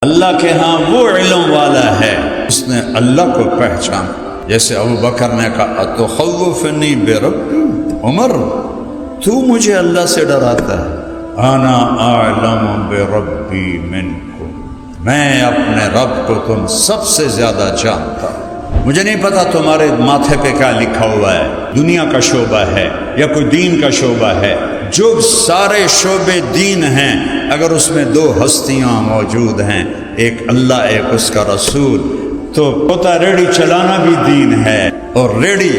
اللہ کے ہاں وہ علم والا ہے اس نے اللہ کو پہچانا. جیسے ابو بکر نے کہا اتخوفنی بربی، عمر تو مجھے اللہ سے ڈراتا ہے. انا اعلم بربی منکم، میں اپنے رب کو تم سب سے زیادہ جانتا ہوں. مجھے نہیں پتا تمہارے ماتھے پہ کیا لکھا ہوا ہے، دنیا کا شعبہ ہے یا کوئی دین کا شعبہ ہے. جو سارے شعبے دین ہیں، اگر اس میں دو ہستیاں موجود ہیں، ایک اللہ ایک اس کا رسول، تو پوتا ریڑھی چلانا بھی دین ہے اور ریڑھی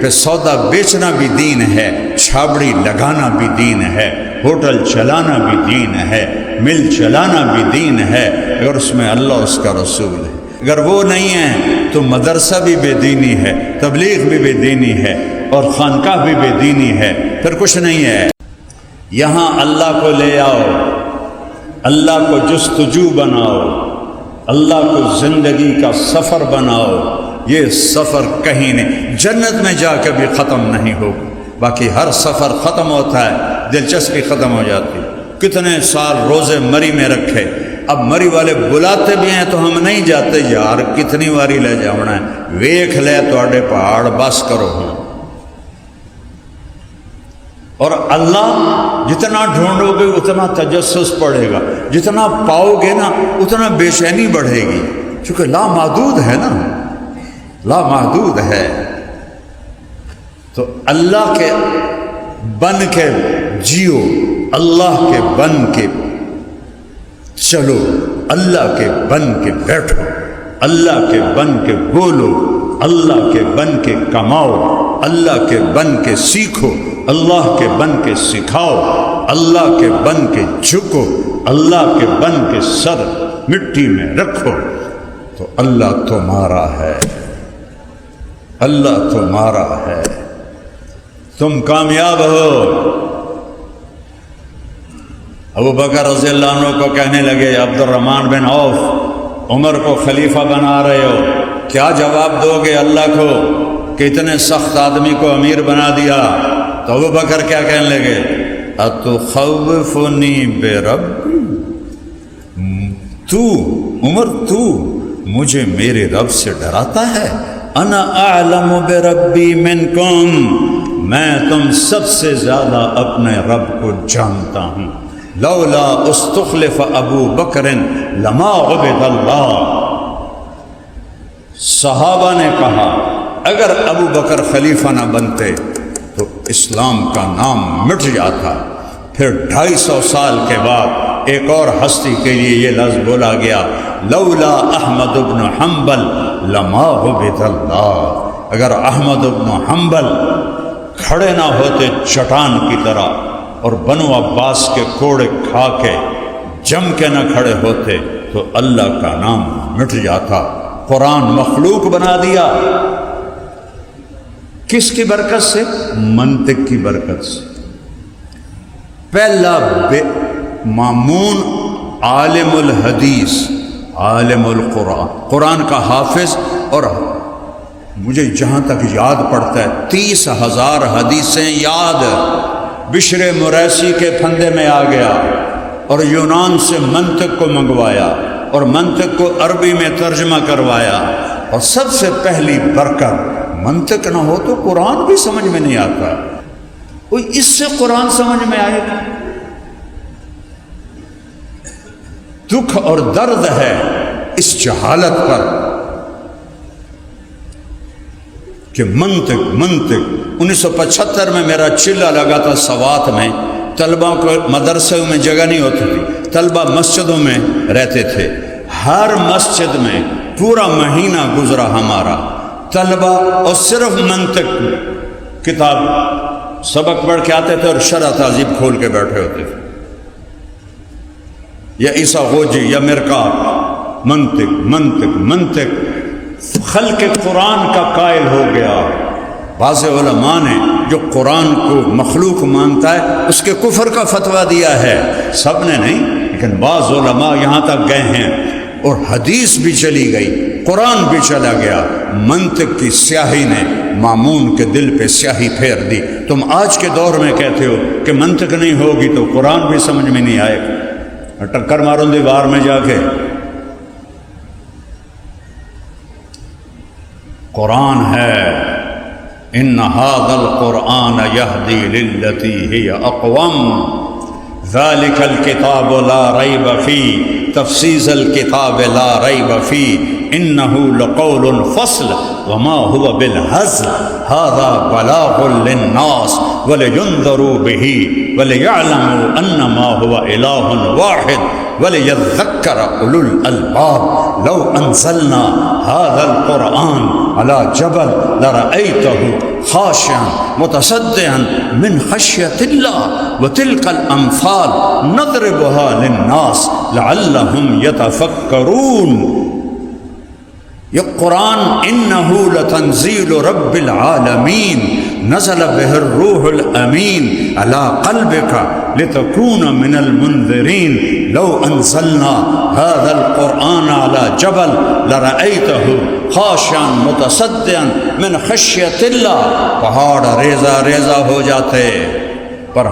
پہ سودا بیچنا بھی دین ہے، چھابڑی لگانا بھی دین ہے، ہوٹل چلانا بھی دین ہے، مل چلانا بھی دین ہے، اگر اس میں اللہ اس کا رسول ہے. اگر وہ نہیں ہے تو مدرسہ بھی بے دینی ہے، تبلیغ بھی بے دینی ہے اور خانقاہ بھی بے دینی ہے، پھر کچھ نہیں ہے. یہاں اللہ کو لے آؤ، اللہ کو جستجو بناؤ، اللہ کو زندگی کا سفر بناؤ. یہ سفر کہیں نہیں، جنت میں جا کے بھی ختم نہیں ہوگا. باقی ہر سفر ختم ہوتا ہے، دلچسپی ختم ہو جاتی. کتنے سال روزے مری میں رکھے، اب مری والے بلاتے بھی ہیں تو ہم نہیں جاتے. یار کتنی واری لے جانا ہے، ویکھ لے تواڈے پہاڑ بس کرو. اور اللہ جتنا ڈھونڈو گے اتنا تجسس پڑے گا، جتنا پاؤ گے نا اتنا بے چینی بڑھے گی، چونکہ لامحدود ہے نا، لامحدود ہے. تو اللہ کے بن کے جیو، اللہ کے بن کے چلو، اللہ کے بن کے بیٹھو، اللہ کے بن کے بولو، اللہ کے بن کے کماؤ، اللہ کے بن کے سیکھو، اللہ کے بن کے سکھاؤ، اللہ کے بن کے جھکو، اللہ کے بن کے سر مٹی میں رکھو. تو اللہ تمہارا ہے، اللہ تمہارا ہے، تم کامیاب ہو. ابو بکر رضی اللہ عنہ کو کہنے لگے عبد الرحمن بن عوف عمر کو خلیفہ بنا رہے ہو، کیا جواب دو گے اللہ کو کہ اتنے سخت آدمی کو امیر بنا دیا؟ تو ابو بکر کیا کہنے لگے؟ اتخوفنی بربی، تو عمر تو مجھے میرے رب سے ڈراتا ہے؟ انا اعلم بربی منکم، میں تم سب سے زیادہ اپنے رب کو جانتا ہوں. لولا استخلف ابو بکر لما عبد اللہ. صحابہ نے کہا اگر ابو بکر خلیفہ نہ بنتے تو اسلام کا نام مٹ جاتا. پھر 250 سال کے بعد ایک اور ہستی کے لیے یہ لفظ بولا گیا، لولا احمد بن حنبل لما عبد اللہ. اگر احمد بن حنبل کھڑے نہ ہوتے چٹان کی طرح اور بنو عباس کے کوڑے کھا کے جم کے نہ کھڑے ہوتے تو اللہ کا نام مٹ جاتا. قرآن مخلوق بنا دیا، کس کی برکت سے؟ منطق کی برکت سے. پہلا مامون عالم الحدیث، عالم القرآن، قرآن کا حافظ. اور مجھے جہاں تک یاد پڑتا ہے 30,000 حدیثیں یاد بشر مریسی کے پھندے میں آ گیا اور یونان سے منطق کو منگوایا اور منطق کو عربی میں ترجمہ کروایا. اور سب سے پہلی برکت، منطق نہ ہو تو قرآن بھی سمجھ میں نہیں آتا. کوئی اس سے قرآن سمجھ میں آئے گا؟ دکھ اور درد ہے اس جہالت پر کہ منطق 1975 میں میرا چلہ لگا تھا سوات میں. طلبہ کو مدرسوں میں جگہ نہیں ہوتی تھی، طلبہ مسجدوں میں رہتے تھے. ہر مسجد میں پورا مہینہ گزرا ہمارا، طلبہ اور صرف منطق کتاب سبق پڑھ کے آتے تھے اور شرح تہذیب کھول کے بیٹھے ہوتے تھے. یا عیسیٰ غوجی یا مرکات، منطق خلق قرآن کا قائل ہو گیا. بعض علماء نے جو قرآن کو مخلوق مانتا ہے اس کے کفر کا فتویٰ دیا ہے، سب نے نہیں لیکن بعض علماء یہاں تک گئے ہیں. اور حدیث بھی چلی گئی، قرآن بھی چلا گیا. منطق کی سیاہی نے مامون کے دل پہ سیاہی پھیر دی. تم آج کے دور میں کہتے ہو کہ منطق نہیں ہوگی تو قرآن بھی سمجھ میں نہیں آئے گا. ٹکر ماروں دیوار میں جا کے قرآن ہے، ان ھذا القرآن یہدی للتی ہی اقوم ذلک الکتاب لا ریب فیہ تفصیص الکتاب لا ریب فیہ انہ لقول الفصل وما هو بالہزل ھذا بلاغ للناس ولینذروا بہ وليعلموا انما هو اله واحد وليذكر اولو الالباب لو انزلنا هذا القرآن على جبل لرأيته خاشعا متصدعا من خشية الله وتلك الامثال نضربها للناس لعلهم يتفكرون۔ یہ قرآن انہو لتنزیل رب العالمین نزل به الروح الامین علی قلبک لتکون من المنذرین لو انزلنا هذا القرآن على جبل لرأیته خاشعا متصدعا من خشیت اللہ، پہاڑ ریزہ ریزہ ہو جاتے، پر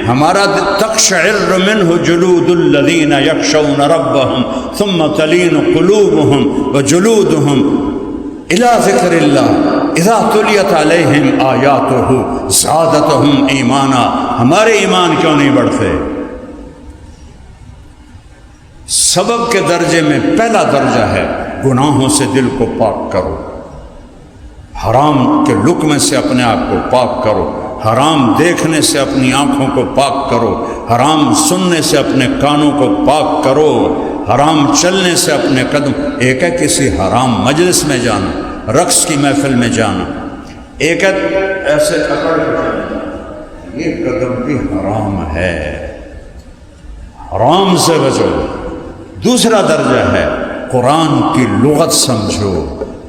ہمارا تقشعر منہ جلود الذین یخشون ربهم ثم تلین قلوبهم وجلودهم الى ذکر اللہ اذا تلیت علیہم آیاتہ زادتہم ایمانا۔ ہمارے ایمان کیوں نہیں بڑھتے؟ سبب کے درجے میں پہلا درجہ ہے گناہوں سے دل کو پاک کرو، حرام کے لقمے سے اپنے آپ کو پاک کرو، حرام دیکھنے سے اپنی آنکھوں کو پاک کرو، حرام سننے سے اپنے کانوں کو پاک کرو، حرام چلنے سے اپنے قدم، ایک ہے کسی حرام مجلس میں جانا، رقص کی محفل میں جانا، ایک ہے ایسے اکڑ کے جانا، یہ قدم بھی حرام ہے، حرام سے بچو۔ دوسرا درجہ ہے قرآن کی لغت سمجھو،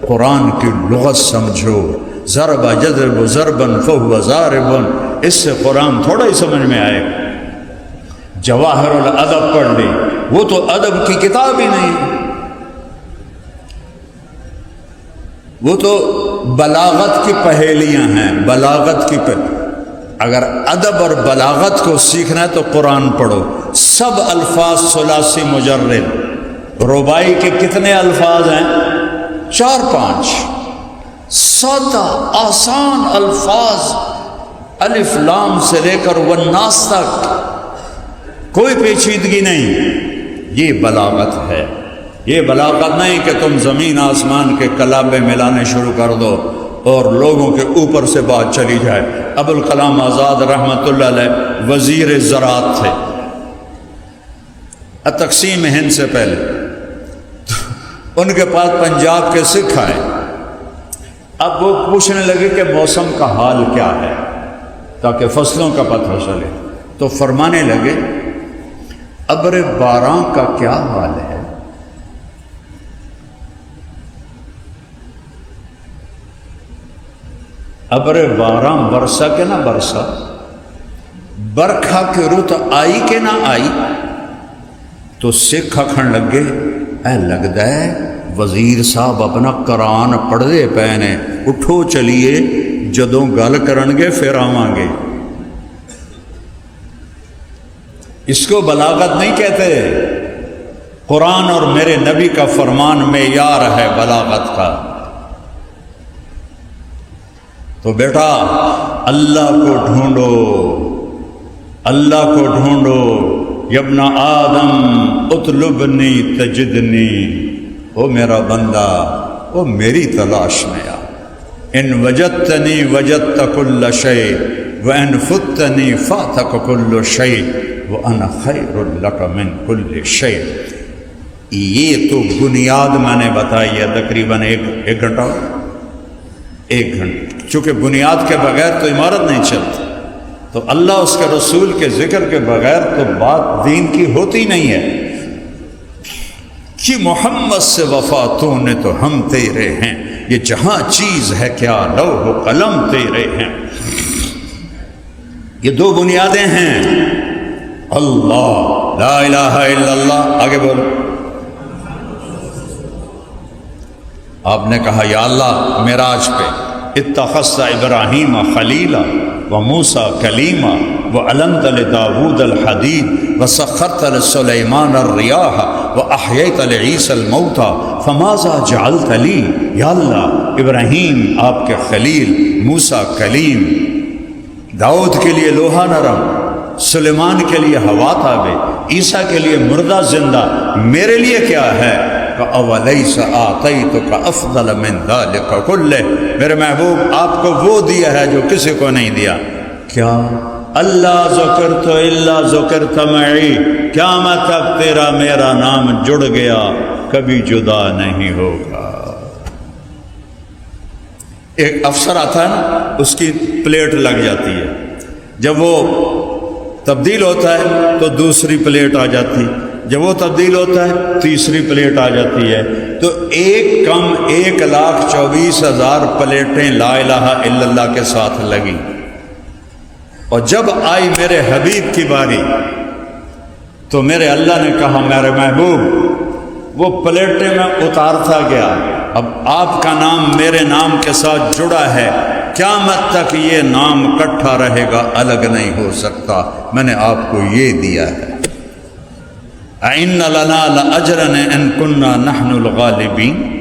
قرآن کی لغت سمجھو، ضرب یضرب ضربا فهو ضارب، اس سے قرآن تھوڑا ہی سمجھ میں آئے گا۔ جواہر الادب پڑھ لی، وہ تو ادب کی کتاب ہی نہیں، وہ تو بلاغت کی پہیلیاں ہیں، بلاغت کی اگر ادب اور بلاغت کو سیکھنا ہے تو قرآن پڑھو۔ سب الفاظ ثلاثی مجرد، رباعی کے کتنے الفاظ ہیں؟ 4-5، سادہ آسان الفاظ، الف لام سے لے کر والناس تک، کوئی پیچیدگی نہیں۔ یہ بلاغت ہے، یہ بلاغت نہیں کہ تم زمین آسمان کے کلابے ملانے شروع کر دو اور لوگوں کے اوپر سے بات چلی جائے۔ ابوالکلام آزاد رحمۃ اللہ علیہ وزیر زراعت تھے تقسیم ہند سے پہلے، ان کے پاس پنجاب کے سکھ آئے، اب وہ پوچھنے لگے کہ موسم کا حال کیا ہے تاکہ فصلوں کا پتہ چلے، تو فرمانے لگے ابر باران کا کیا حال ہے؟ ابر باران برسا کہ نہ برسا، برکھا کی رت آئی کہ نہ آئی؟ تو سکھ آکھن لگے اے لگدا ہے وزیر صاحب اپنا قرآن پڑھدے پے نے، اٹھو چلیے جدوں گل کرن گے پھر آواں گے۔ اس کو بلاغت نہیں کہتے، قرآن اور میرے نبی کا فرمان معیار ہے بلاغت کا۔ تو بیٹا اللہ کو ڈھونڈو، اللہ کو ڈھونڈو، یابن آدم اطلبنی تجدنی، او میرا بندہ او میری تلاش میں آ، ان وجدتنی وجدت کل شیء وان فتنی فاتک کل شیء وانا خیر لک من کل شیء۔ یہ تو بنیاد میں نے بتائی ہے، تقریباً ایک گھنٹہ، چونکہ بنیاد کے بغیر تو عمارت نہیں چلتی، تو اللہ اس کے رسول کے ذکر کے بغیر تو بات دین کی ہوتی نہیں ہے کہ محمد سے وفا تو نے تو ہم تیرے ہیں، یہ جہاں چیز ہے کیا لوح و قلم تیرے ہیں۔ یہ دو بنیادیں ہیں، اللہ لا الہ الا اللہ، آگے بولو۔ آپ نے کہا یا اللہ معراج پہ اتخذت ابراہیم خلیلا و موسیٰ کلیما وَعَلَنْتَ لِدَاوُودَ الْحَدِيدَ وَسَخَّرْتَ لِسُلَيْمَانَ الرِّيَاحَ وَأَحْيَيْتَ لِعِيسَى الْمَوْتَى فَمَاذَا جَعَلْتَ لِي۔ یا اللہ، ابراہیم آپ کے خلیل، موسیٰ کلیم، داؤد کے لیے لوہا نرم، سلیمان کے لیے ہوا تابع، عیسیٰ کے لیے مردہ زندہ، میرے لیے کیا ہے؟ اَوَلَيْسَ آتَيْتُكَ أَفْضَلَ مِنْ ذَلِكَ كُلِّهِ، میرے محبوب آپ کو وہ دیا ہے جو کسی کو نہیں دیا۔ کیا؟ اللہ ذکرت الا ذکرت معی، قیامت تک تیرا میرا نام جڑ گیا، کبھی جدا نہیں ہوگا۔ ایک افسر آتا ہے نا، اس کی پلیٹ لگ جاتی ہے، جب وہ تبدیل ہوتا ہے تو دوسری پلیٹ آ جاتی، جب وہ تبدیل ہوتا ہے تیسری پلیٹ آ جاتی ہے، تو ایک کم 1,24,000 پلیٹیں لا الہ الا اللہ کے ساتھ لگی۔ اور جب آئی میرے حبیب کی باری تو میرے اللہ نے کہا میرے محبوب وہ پلیٹیں میں اتارتا گیا، اب آپ کا نام میرے نام کے ساتھ جڑا ہے، قیامت تک یہ نام اکٹھا رہے گا، الگ نہیں ہو سکتا، میں نے آپ کو یہ دیا ہے۔ اِنَّ لَنَا لَأَجْرًا إِن كُنَّا نَحْنُ الْغَالِبِينَ،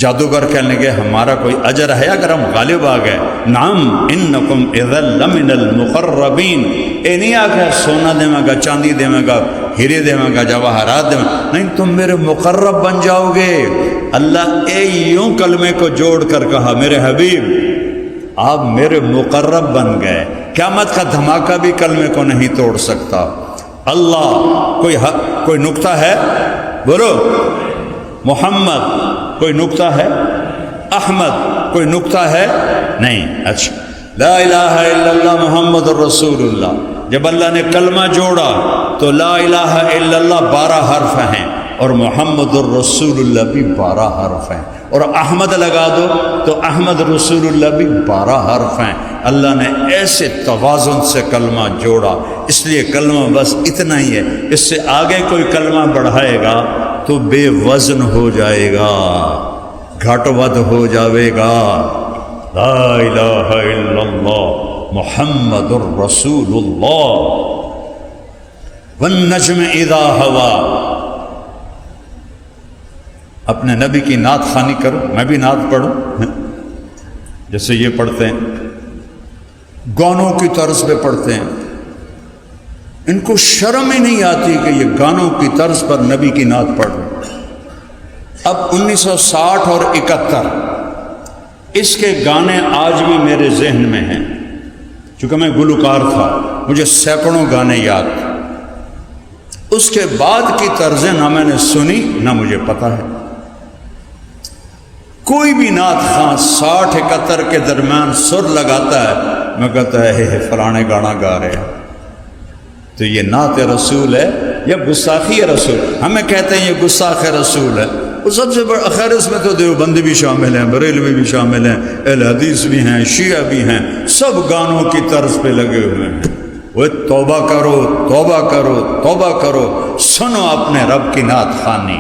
جادوگر کہنے لگے ہمارا کوئی اجر ہے اگر ہم غالب آ گئے؟ نعم انکم اذا لمن المقربین، اے نہیں آگا سونا دے گا، چاندی دے گا، ہیرے دے گا، جواہرات دے گا، نہیں تم میرے مقرب بن جاؤ گے۔ اللہ اے یوں کلمے کو جوڑ کر کہا میرے حبیب آپ میرے مقرب بن گئے، قیامت کا دھماکہ بھی کلمے کو نہیں توڑ سکتا۔ اللہ کوئی نکتہ ہے؟ بولو محمد کوئی نکتہ ہے؟ احمد کوئی نکتہ ہے؟ نہیں۔ اچھا، لا الہ الا اللہ محمد الرسول اللہ، جب اللہ نے کلمہ جوڑا تو لا الہ الا اللہ 12 حرف ہیں اور محمد الرسول اللہ بھی 12 حرف ہیں، اور احمد لگا دو تو احمد رسول اللہ بھی 12 حرف ہیں۔ اللہ نے ایسے توازن سے کلمہ جوڑا، اس لیے کلمہ بس اتنا ہی ہے، اس سے آگے کوئی کلمہ بڑھائے گا تو بے وزن ہو جائے گا، گھٹ ود ہو جاوے گا۔ لا الہ الا اللہ محمد الرسول اللہ والنجم اذا ہوا۔ اپنے نبی کی نعت خوانی کرو، میں بھی نعت پڑھوں، جیسے یہ پڑھتے ہیں، گانوں کی طرز پہ پڑھتے ہیں، ان کو شرم ہی نہیں آتی کہ یہ گانوں کی طرز پر نبی کی نعت پڑھ رہے۔ اب 1960 اور 71 اس کے گانے آج بھی میرے ذہن میں ہیں، چونکہ میں گلوکار تھا، مجھے سینکڑوں گانے یاد تھے۔ اس کے بعد کی طرزیں نہ میں نے سنی نہ مجھے پتہ ہے۔ کوئی بھی نعت خواں 60-71 کے درمیان سر لگاتا ہے، میں کہتا ہے فلانے گانا گا رہے ہیں، تو یہ نعت رسول ہے یا گستاخی رسول؟ ہمیں کہتے ہیں یہ گستاخ رسول ہے۔ وہ سب سے بڑا خیر، اس میں تو دیوبندی بھی شامل ہیں، بریلوی بھی شامل ہیں، اہل حدیث بھی ہیں، شیعہ بھی ہیں، سب گانوں کی طرز پہ لگے ہوئے ہیں۔ وہ توبہ کرو توبہ کرو توبہ کرو، سنو اپنے رب کی نعت خوانی،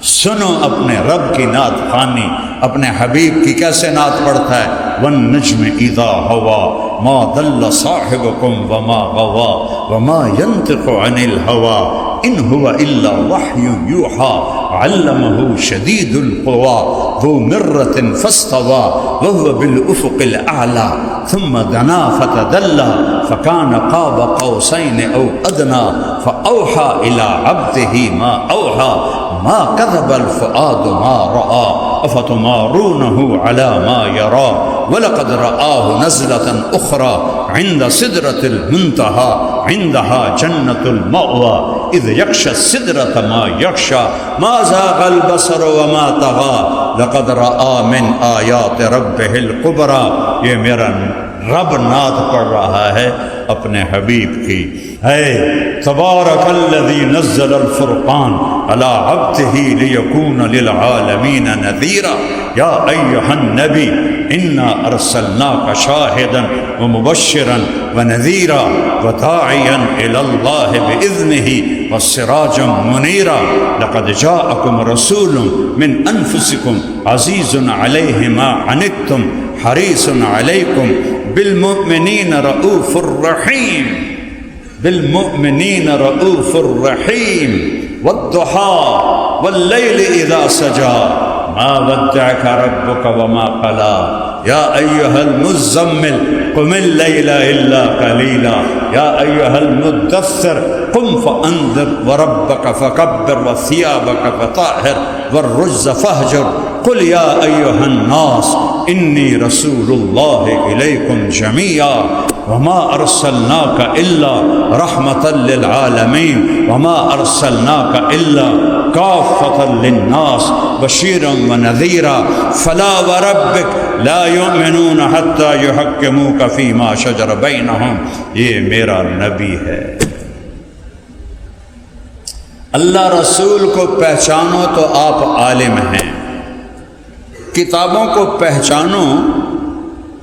سنو اپنے رب کی نعت خوانی، اپنے حبیب کی کیسے نعت پڑھتا ہے۔ والنجم اذا ہوا ما ضل صاحبکم وما غوا وما ينطق عن الهوى ان هو الا وحی یوحى علمه شدید القوى ذو مرة فاستوى وهو بالافق الاعلى ثم دنا فتدلى فكان قاب قوسين او ادنى فاوحى الى عبده ما اوحى ما كذب الفؤاد ما رأى افتمارونه على ما يرى وَلَقَدْ رَآهُ نَزْلَةً أُخْرَى عِنْدَ سِدْرَةِ الْمُنْتَهَى عِنْدَهَا جَنَّةُ الْمَأْوَى إِذْ يَغْشَى السِّدْرَةَ مَا يَغْشَى مَا زَاغَ الْبَصَرُ وَمَا طَغَى لَقَدْ رَآ مِنْ آيَاتِ رَبِّهِ الْكُبْرَى۔ یہ میرا رب نعت پڑھ رہا ہے اپنے حبیب کی۔ ہے تبارک الذی نزل الفرقان علی عبدہ لیکون للعالمین نذیرا یا ایہا النبی انا ارسلناک شاہدا ومبشرا ونذیرا وداعیا الی اللہ باذنہ وسراجا منیرا لقد جاءکم رسول من انفسکم عزیز علیہ ما عنتم حریص علیکم بالمؤمنین رؤوف الرحیم۔ بالمؤمنین رؤوف الرحیم والضحى واللیل اذا سجا ما ودعك ربك وما قلى یا ایها المزمل قم اللیل الا قلیلا یا ایها المدثر قم فانذر وربك فكبر وثيابك فطهر والرجز فاهجر قل یا ایها الناس انی رسول اللہ الیکم جميعا وما ارسلناك الا رحمة للعالمین وما ارسلناك الا کافة للناس بشیرا ونذیرا فلا وربک لا یؤمنون حتی یحکموک فیما شجر بینہم. یہ میرا نبی ہے. اللہ رسول کو پہچانو تو آپ عالم ہیں، کتابوں کو پہچانو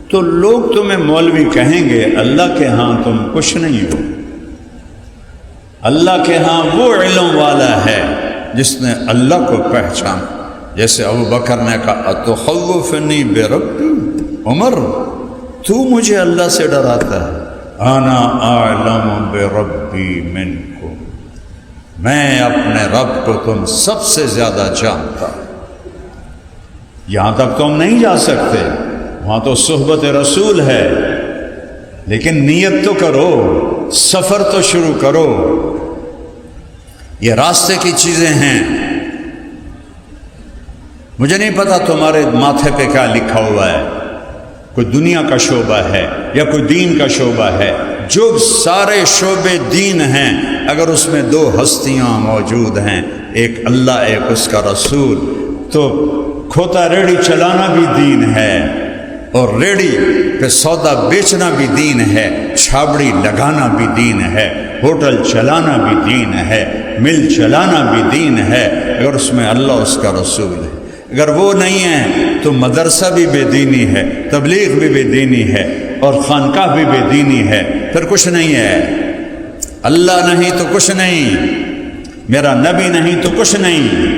تو لوگ تمہیں مولوی کہیں گے، اللہ کے ہاں تم کچھ نہیں ہو. اللہ کے ہاں وہ علم والا ہے جس نے اللہ کو پہچانا. جیسے ابو بکر نے کہا اتخوفنی بربی، عمر تو مجھے اللہ سے ڈراتا ہے. انا اعلم بربی منکم، میں اپنے رب کو تم سب سے زیادہ جانتا. یہاں تک تم نہیں جا سکتے، وہاں تو صحبت رسول ہے، لیکن نیت تو کرو، سفر تو شروع کرو. یہ راستے کی چیزیں ہیں. مجھے نہیں پتا تمہارے ماتھے پہ کیا لکھا ہوا ہے، کوئی دنیا کا شعبہ ہے یا کوئی دین کا شعبہ ہے. جو سارے شعبے دین ہیں، اگر اس میں دو ہستیاں موجود ہیں، ایک اللہ ایک اس کا رسول، تو کھوتا ریڑھی چلانا بھی دین ہے، اور ریڑھی پہ سودا بیچنا بھی دین ہے، چھابڑی لگانا بھی دین ہے، ہوٹل چلانا بھی دین ہے، مل چلانا بھی دین ہے، اگر اس میں اللہ اس کا رسول ہے. اگر وہ نہیں ہے تو مدرسہ بھی بے دینی ہے، تبلیغ بھی بے دینی ہے، اور خانقاہ بھی بے دینی ہے. پھر کچھ نہیں ہے. اللہ نہیں تو کچھ نہیں، میرا نبی نہیں تو کچھ نہیں.